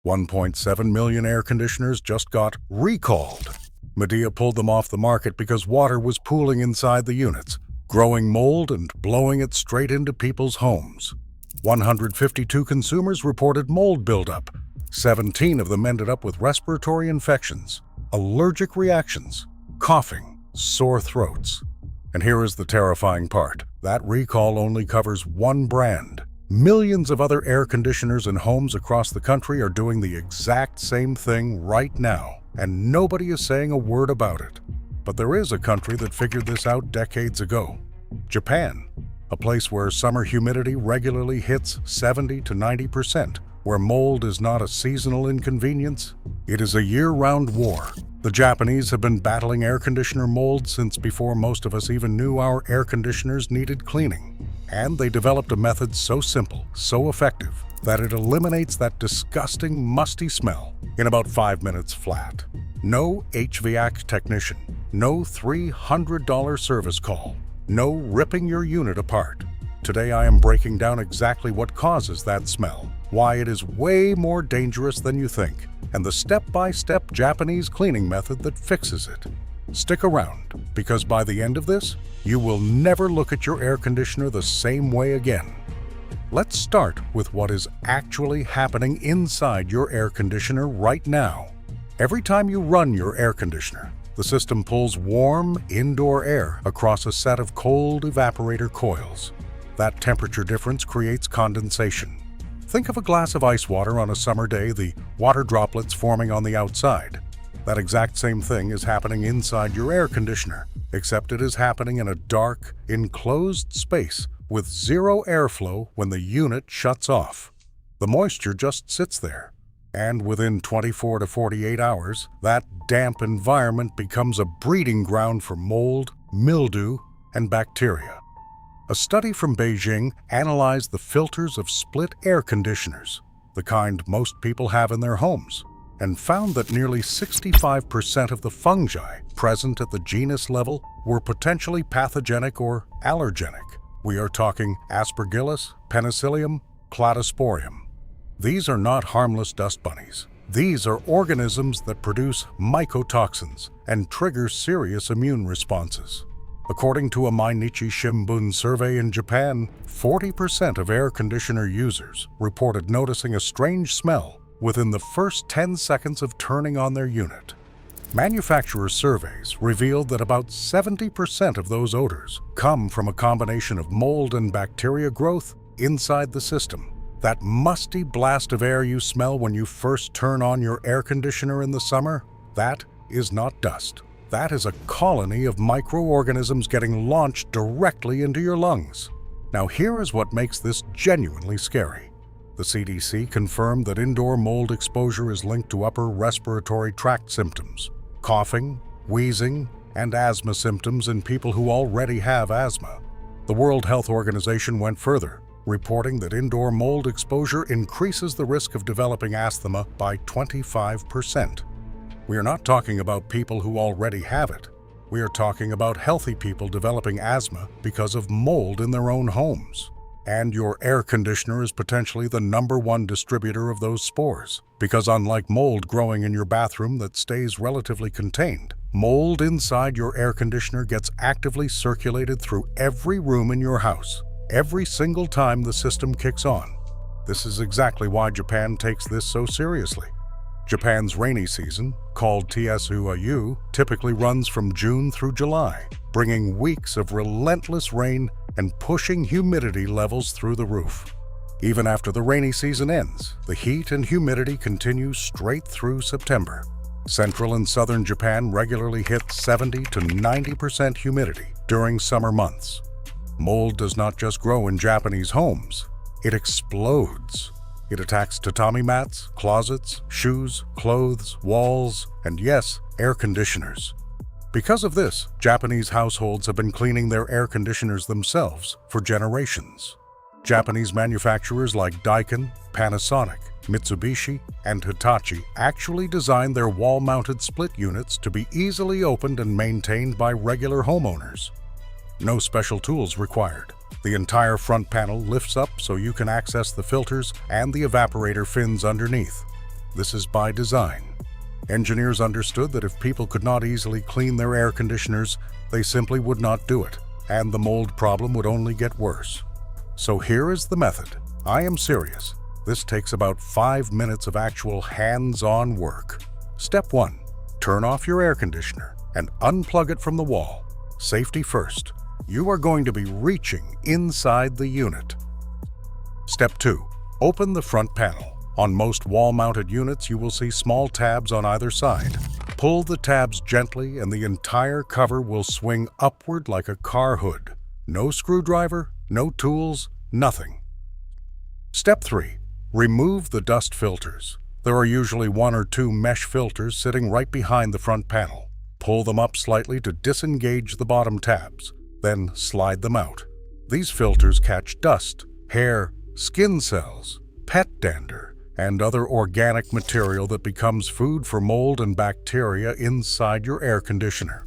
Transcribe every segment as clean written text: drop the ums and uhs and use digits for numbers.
1.7 million air conditioners just got recalled. Medea pulled them off the market because water was pooling inside the units, growing mold and blowing it straight into people's homes. 152 consumers reported mold buildup. 17 of them ended up with respiratory infections, allergic reactions, coughing, sore throats. And here is the terrifying part. That recall only covers one brand. Millions of other air conditioners in homes across the country are doing the exact same thing right now, and nobody is saying a word about it. But there is a country that figured this out decades ago. Japan, a place where summer humidity regularly hits 70 to 90%, where mold is not a seasonal inconvenience, it is a year-round war. The Japanese have been battling air conditioner mold since before most of us even knew our air conditioners needed cleaning. And they developed a method so simple, so effective, that it eliminates that disgusting, musty smell in about 5 minutes flat. No HVAC technician, no $300 service call, no ripping your unit apart. Today I am breaking down exactly what causes that smell, why it is way more dangerous than you think, and the step-by-step Japanese cleaning method that fixes it. Stick around, because by the end of this, you will never look at your air conditioner the same way again. Let's start with what is actually happening inside your air conditioner right now. Every time you run your air conditioner, the system pulls warm, indoor air across a set of cold evaporator coils. That temperature difference creates condensation. Think of a glass of ice water on a summer day, the water droplets forming on the outside. That exact same thing is happening inside your air conditioner, except it is happening in a dark, enclosed space with zero airflow when the unit shuts off. The moisture just sits there, and within 24 to 48 hours, that damp environment becomes a breeding ground for mold, mildew, and bacteria. A study from Beijing analyzed the filters of split air conditioners, the kind most people have in their homes, and found that nearly 65% of the fungi present at the genus level were potentially pathogenic or allergenic. We are talking Aspergillus, Penicillium, Cladosporium. These are not harmless dust bunnies. These are organisms that produce mycotoxins and trigger serious immune responses. According to a Mainichi Shimbun survey in Japan, 40% of air conditioner users reported noticing a strange smell within the first 10 seconds of turning on their unit. Manufacturer surveys revealed that about 70% of those odors come from a combination of mold and bacteria growth inside the system. That musty blast of air you smell when you first turn on your air conditioner in the summer, that is not dust. That is a colony of microorganisms getting launched directly into your lungs. Now here is what makes this genuinely scary. The CDC confirmed that indoor mold exposure is linked to upper respiratory tract symptoms, coughing, wheezing, and asthma symptoms in people who already have asthma. The World Health Organization went further, reporting that indoor mold exposure increases the risk of developing asthma by 25%. We are not talking about people who already have it. We are talking about healthy people developing asthma because of mold in their own homes. And your air conditioner is potentially the #1 distributor of those spores, because unlike mold growing in your bathroom that stays relatively contained, mold inside your air conditioner gets actively circulated through every room in your house, every single time the system kicks on. This is exactly why Japan takes this so seriously. Japan's rainy season, called Tsuayu, typically runs from June through July, bringing weeks of relentless rain and pushing humidity levels through the roof. Even after the rainy season ends, the heat and humidity continue straight through September. Central and southern Japan regularly hit 70 to 90% humidity during summer months. Mold does not just grow in Japanese homes, it explodes. It attacks tatami mats, closets, shoes, clothes, walls, and yes, air conditioners. Because of this, Japanese households have been cleaning their air conditioners themselves for generations. Japanese manufacturers like Daikin, Panasonic, Mitsubishi, and Hitachi actually designed their wall-mounted split units to be easily opened and maintained by regular homeowners. No special tools required. The entire front panel lifts up so you can access the filters and the evaporator fins underneath. This is by design. Engineers understood that if people could not easily clean their air conditioners, they simply would not do it, and the mold problem would only get worse. So here is the method. I am serious. This takes about 5 minutes of actual hands-on work. Step 1. Turn off your air conditioner and unplug it from the wall. Safety first. You are going to be reaching inside the unit. Step 2. Open the front panel. On most wall-mounted units, you will see small tabs on either side. Pull the tabs gently and the entire cover will swing upward like a car hood. No screwdriver, no tools, nothing. Step 3. Remove the dust filters. There are usually 1 or 2 mesh filters sitting right behind the front panel. Pull them up slightly to disengage the bottom tabs, then slide them out. These filters catch dust, hair, skin cells, pet dander, and other organic material that becomes food for mold and bacteria inside your air conditioner.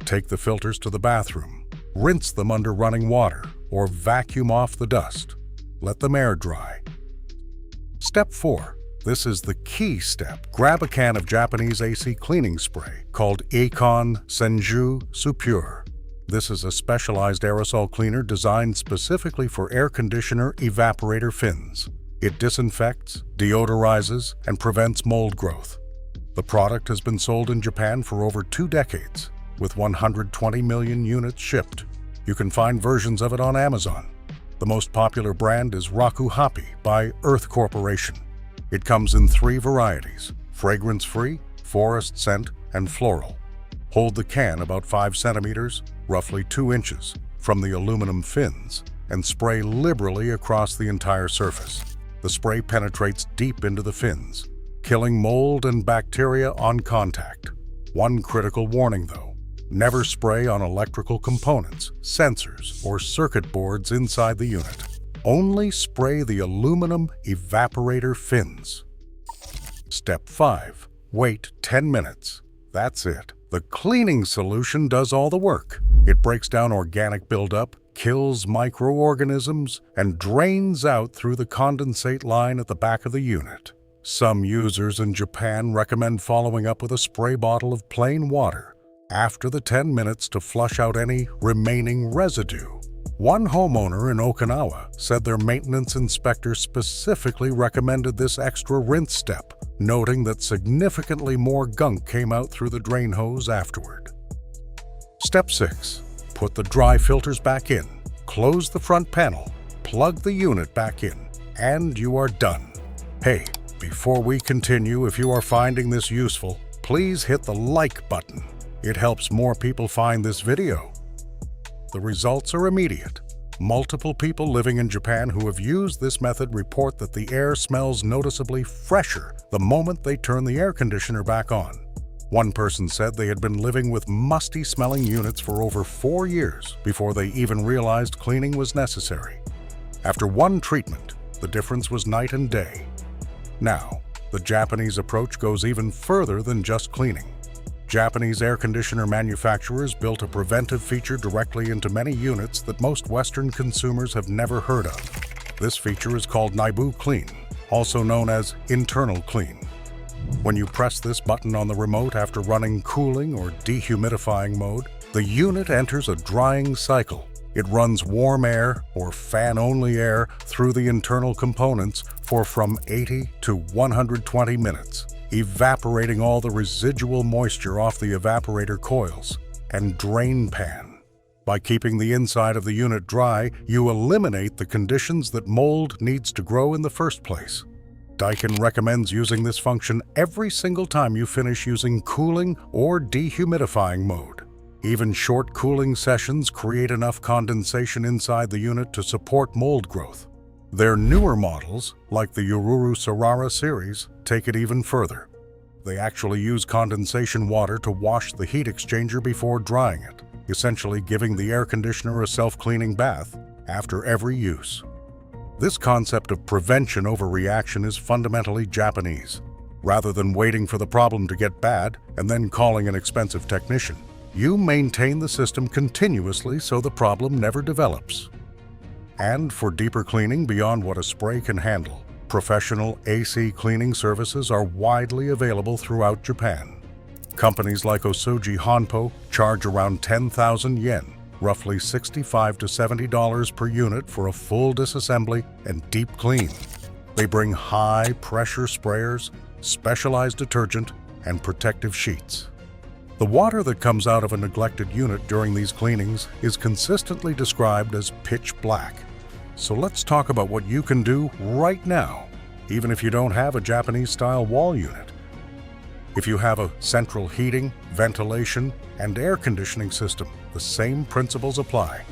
Take the filters to the bathroom. Rinse them under running water or vacuum off the dust. Let them air dry. Step 4. This is the key step. Grab a can of Japanese AC cleaning spray called Eikon Senju Supure. This is a specialized aerosol cleaner designed specifically for air conditioner evaporator fins. It disinfects, deodorizes, and prevents mold growth. The product has been sold in Japan for over 2 decades, with 120 million units shipped. You can find versions of it on Amazon. The most popular brand is Rakuhapi by Earth Corporation. It comes in 3 varieties: fragrance-free, forest scent, and floral. Hold the can about 5 centimeters, roughly 2 inches, from the aluminum fins, and spray liberally across the entire surface. The spray penetrates deep into the fins, killing mold and bacteria on contact. One critical warning though: never spray on electrical components, sensors, or circuit boards inside the unit. Only spray the aluminum evaporator fins. Step 5. Wait 10 minutes. That's it. The cleaning solution does all the work. It breaks down organic buildup, kills microorganisms, and drains out through the condensate line at the back of the unit. Some users in Japan recommend following up with a spray bottle of plain water after the 10 minutes to flush out any remaining residue. One homeowner in Okinawa said their maintenance inspector specifically recommended this extra rinse step, noting that significantly more gunk came out through the drain hose afterward. Step 6. Put the dry filters back in, close the front panel, plug the unit back in, and you are done. Hey, before we continue, if you are finding this useful, please hit the like button. It helps more people find this video. The results are immediate. Multiple people living in Japan who have used this method report that the air smells noticeably fresher the moment they turn the air conditioner back on. One person said they had been living with musty-smelling units for over 4 years before they even realized cleaning was necessary. After one treatment, the difference was night and day. Now, the Japanese approach goes even further than just cleaning. Japanese air conditioner manufacturers built a preventive feature directly into many units that most Western consumers have never heard of. This feature is called Naibu Clean, also known as internal clean. When you press this button on the remote after running cooling or dehumidifying mode, the unit enters a drying cycle. It runs warm air or fan-only air through the internal components for from 80 to 120 minutes. Evaporating all the residual moisture off the evaporator coils and drain pan. By keeping the inside of the unit dry, you eliminate the conditions that mold needs to grow in the first place. Daikin recommends using this function every single time you finish using cooling or dehumidifying mode. Even short cooling sessions create enough condensation inside the unit to support mold growth. Their newer models, like the Yoruru Sarara series, take it even further. They actually use condensation water to wash the heat exchanger before drying it, essentially giving the air conditioner a self-cleaning bath after every use. This concept of prevention over reaction is fundamentally Japanese. Rather than waiting for the problem to get bad and then calling an expensive technician, you maintain the system continuously so the problem never develops. And for deeper cleaning beyond what a spray can handle, Professional AC cleaning services are widely available throughout Japan. Companies like Osoji Honpo charge around 10,000 yen, roughly $65 to $70 per unit for a full disassembly and deep clean. They bring high-pressure sprayers, specialized detergent, and protective sheets. The water that comes out of a neglected unit during these cleanings is consistently described as pitch black. So let's talk about what you can do right now, even if you don't have a Japanese-style wall unit. If you have a central heating, ventilation, and air conditioning system, the same principles apply.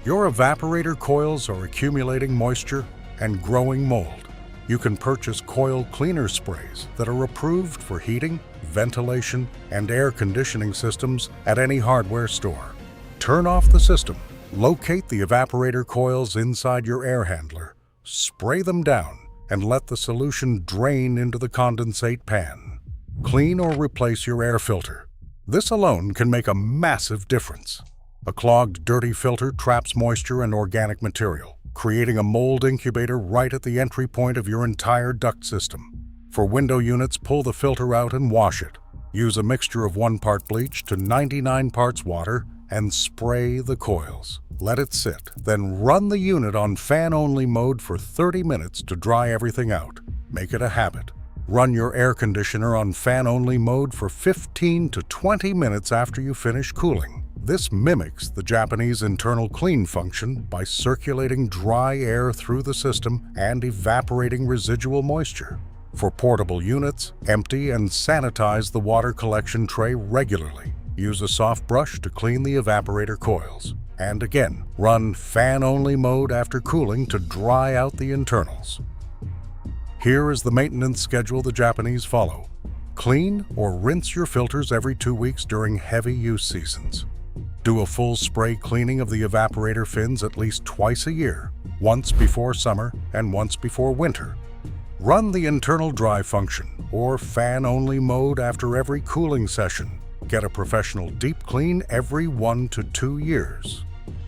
Your evaporator coils are accumulating moisture and growing mold. You can purchase coil cleaner sprays that are approved for heating, ventilation, and air conditioning systems at any hardware store. Turn off the system, locate the evaporator coils inside your air handler, spray them down, and let the solution drain into the condensate pan. Clean or replace your air filter. This alone can make a massive difference. A clogged, dirty filter traps moisture and organic material, creating a mold incubator right at the entry point of your entire duct system. For window units, pull the filter out and wash it. Use a mixture of 1 part bleach to 99 parts water and spray the coils. Let it sit, then run the unit on fan-only mode for 30 minutes to dry everything out. Make it a habit. Run your air conditioner on fan-only mode for 15 to 20 minutes after you finish cooling. This mimics the Japanese internal clean function by circulating dry air through the system and evaporating residual moisture. For portable units, empty and sanitize the water collection tray regularly. Use a soft brush to clean the evaporator coils. And again, run fan-only mode after cooling to dry out the internals. Here is the maintenance schedule the Japanese follow. Clean or rinse your filters every 2 weeks during heavy use seasons. Do a full spray cleaning of the evaporator fins at least twice a year, once before summer and once before winter. Run the internal dry function or fan-only mode after every cooling session. Get a professional deep clean every 1 to 2 years.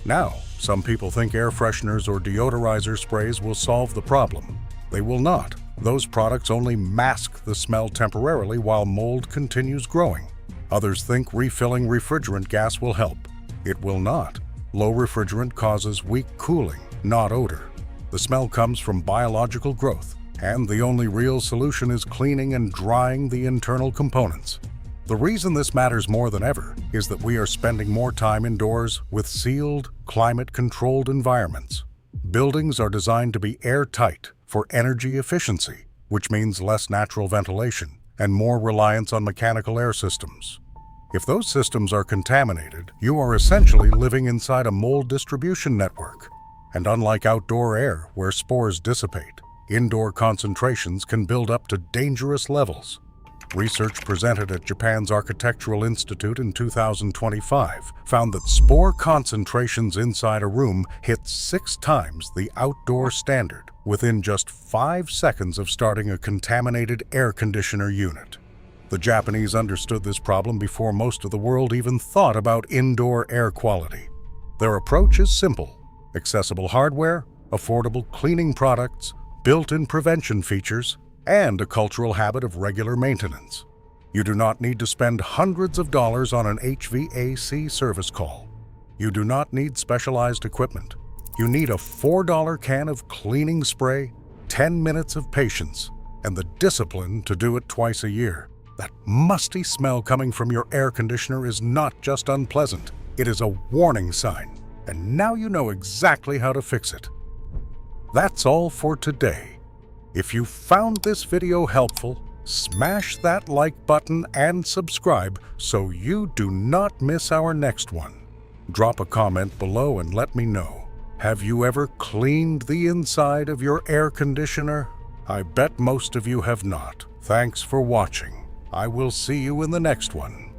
Now, some people think air fresheners or deodorizer sprays will solve the problem. They will not. Those products only mask the smell temporarily while mold continues growing. Others think refilling refrigerant gas will help. It will not. Low refrigerant causes weak cooling, not odor. The smell comes from biological growth, and the only real solution is cleaning and drying the internal components. The reason this matters more than ever is that we are spending more time indoors with sealed, climate-controlled environments. Buildings are designed to be airtight for energy efficiency, which means less natural ventilation and more reliance on mechanical air systems. If those systems are contaminated, you are essentially living inside a mold distribution network. And unlike outdoor air, where spores dissipate, indoor concentrations can build up to dangerous levels. Research presented at Japan's Architectural Institute in 2025 found that spore concentrations inside a room hit 6 times the outdoor standard within just 5 seconds of starting a contaminated air conditioner unit. The Japanese understood this problem before most of the world even thought about indoor air quality. Their approach is simple: accessible hardware, affordable cleaning products, built-in prevention features, and a cultural habit of regular maintenance. You do not need to spend hundreds of dollars on an HVAC service call. You do not need specialized equipment. You need a $4 can of cleaning spray, 10 minutes of patience, and the discipline to do it twice a year. That musty smell coming from your air conditioner is not just unpleasant, it is a warning sign, and now you know exactly how to fix it. That's all for today. If you found this video helpful, smash that like button and subscribe so you do not miss our next one. Drop a comment below and let me know. Have you ever cleaned the inside of your air conditioner? I bet most of you have not. Thanks for watching. I will see you in the next one.